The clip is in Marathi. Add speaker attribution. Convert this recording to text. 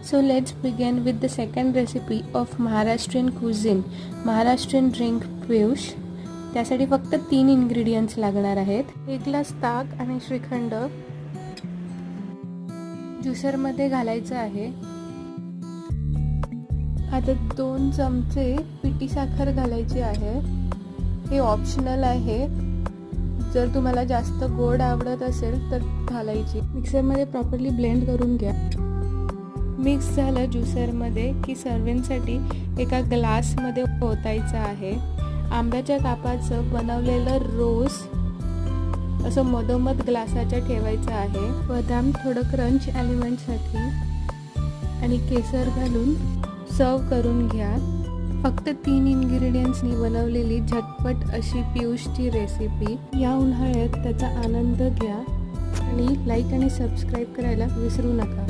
Speaker 1: So let's begin with the second recipe of Maharashtrian cuisine, Maharashtrian drink piyush. त्यासाठी फक्त 3 इंग्रेडिएंट्स लागणार आहेत. 1 ग्लास ताक आणि श्रीखंड ज्युसरमध्ये घालायचं आहे. आता 2 चमचे पिठी साखर घालायची आहे. हे ऑप्शनल आहे. जर तुम्हाला जास्त गोड आवडत असेल तर घालायची. मिक्सरमध्ये प्रॉपरली ब्लेंड करून घ्या. मिक्स झालं ज्युसरमध्ये की सर्विंगसाठी एका ग्लासमध्ये ओतायचं आहे. आंब्याच्या कापाचं बनवलेलं रोज असं मधोमध ग्लासाच्या ठेवायचं आहे. बदाम थोडं क्रंच एलिमेंटसाठी आणि केसर घालून सर्व करून घ्या. फक्त 3 इंग्रेडिएंट्सनी बनवलेली झटपट अशी पियुषची रेसिपी. या उन्हाळ्यात त्याचा आनंद घ्या आणि लाईक आणि सबस्क्राईब करायला विसरू नका.